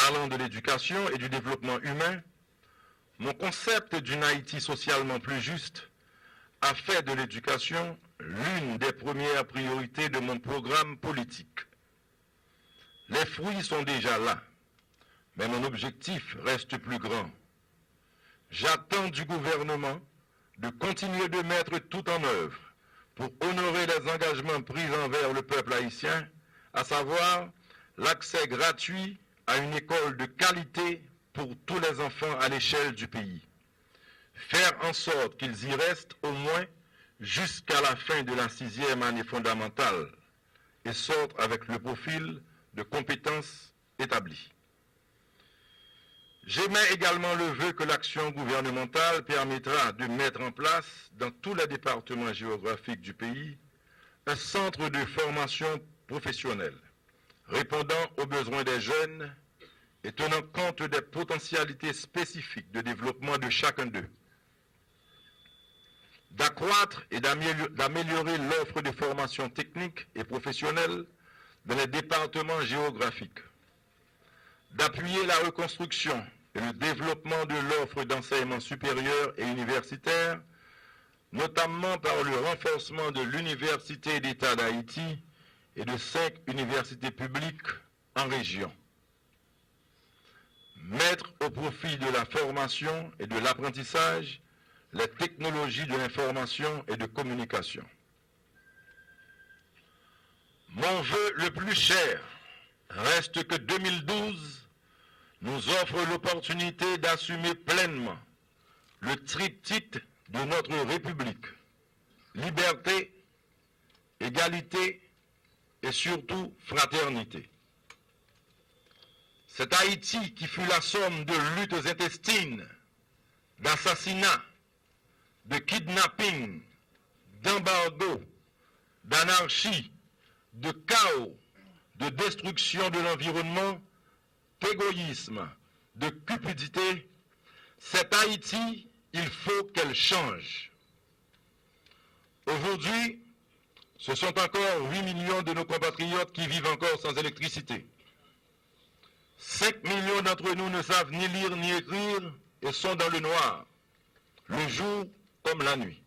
Parlant de l'éducation et du développement humain, mon concept d'une Haïti socialement plus juste a fait de l'éducation l'une des premières priorités de mon programme politique. Les fruits sont déjà là, mais mon objectif reste plus grand. J'attends du gouvernement de continuer de mettre tout en œuvre pour honorer les engagements pris envers le peuple haïtien, à savoir l'accès gratuit à une école de qualité pour tous les enfants à l'échelle du pays. Faire en sorte qu'ils y restent au moins jusqu'à la fin de la 6e année fondamentale et sortent avec le profil de compétences établies. J'émets également le vœu que l'action gouvernementale permettra de mettre en place dans tous les départements géographiques du pays un centre de formation professionnelle répondant aux besoins des jeunes et tenant compte des potentialités spécifiques de développement de chacun d'eux. D'accroître et d'améliorer l'offre de formation technique et professionnelle dans les départements géographiques. D'appuyer la reconstruction et le développement de l'offre d'enseignement supérieur et universitaire, notamment par le renforcement de l'Université d'État d'Haïti et de 5 universités publiques en région. Mettre au profit de la formation et de l'apprentissage les technologies de l'information et de communication. Mon vœu le plus cher reste que 2012 nous offre l'opportunité d'assumer pleinement le triptyque de notre République: liberté, égalité et surtout fraternité. C'est Haïti qui fut la somme de luttes intestines, d'assassinats, de kidnapping, d'embargo, d'anarchie, de chaos, de destruction de l'environnement, d'égoïsme, de cupidité. Cette Haïti, il faut qu'elle change. Aujourd'hui, ce sont encore 8 millions de nos compatriotes qui vivent encore sans électricité. 5 millions d'entre nous ne savent ni lire ni écrire et sont dans le noir, le jour comme la nuit.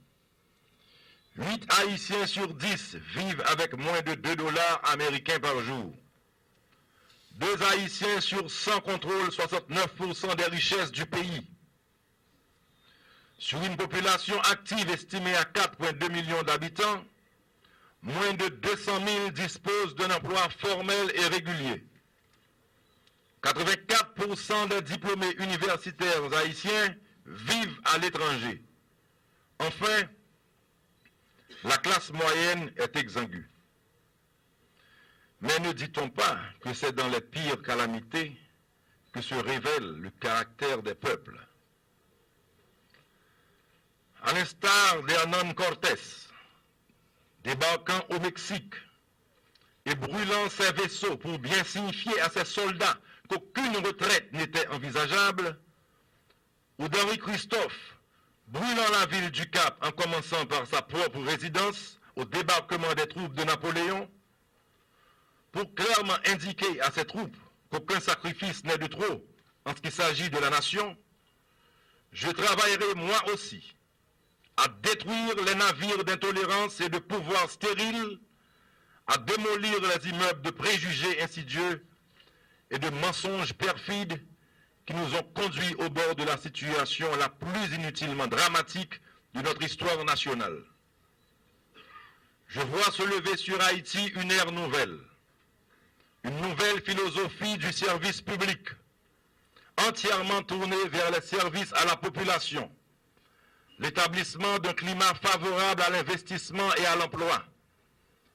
8 Haïtiens sur 10 vivent avec moins de 2 dollars américains par jour. 2 Haïtiens sur 100 contrôlent 69% des richesses du pays. Sur une population active estimée à 4,2 millions d'habitants, moins de 200 000 disposent d'un emploi formel et régulier. 84% des diplômés universitaires haïtiens vivent à l'étranger. Enfin, la classe moyenne est exsangue. Mais ne dit-on pas que c'est dans les pires calamités que se révèle le caractère des peuples? À l'instar d'Hernán Cortés, débarquant au Mexique et brûlant ses vaisseaux pour bien signifier à ses soldats qu'aucune retraite n'était envisageable, ou d'Henri Christophe, brûlant la ville du Cap en commençant par sa propre résidence au débarquement des troupes de Napoléon, pour clairement indiquer à ses troupes qu'aucun sacrifice n'est de trop en ce qui s'agit de la nation, je travaillerai moi aussi à détruire les navires d'intolérance et de pouvoir stérile, à démolir les immeubles de préjugés insidieux et de mensonges perfides qui nous ont conduits au bord de la situation la plus inutilement dramatique de notre histoire nationale. Je vois se lever sur Haïti une ère nouvelle, une nouvelle philosophie du service public, entièrement tournée vers les services à la population, l'établissement d'un climat favorable à l'investissement et à l'emploi,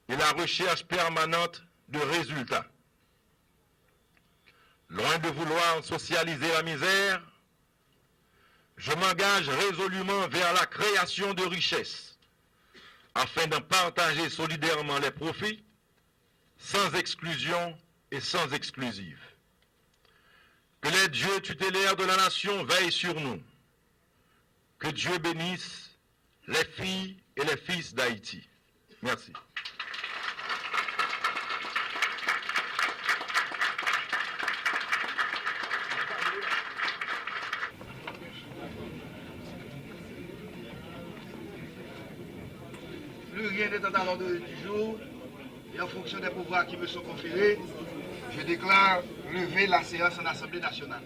et la recherche permanente de résultats. Loin de vouloir socialiser la misère, je m'engage résolument vers la création de richesses, afin d'en partager solidairement les profits, sans exclusion et sans exclusive. Que les dieux tutélaires de la nation veillent sur nous. Que Dieu bénisse les filles et les fils d'Haïti. Merci. plus rien n'étant à l'ordre du jour, et en fonction des pouvoirs qui me sont conférés, je déclare lever la séance en Assemblée nationale.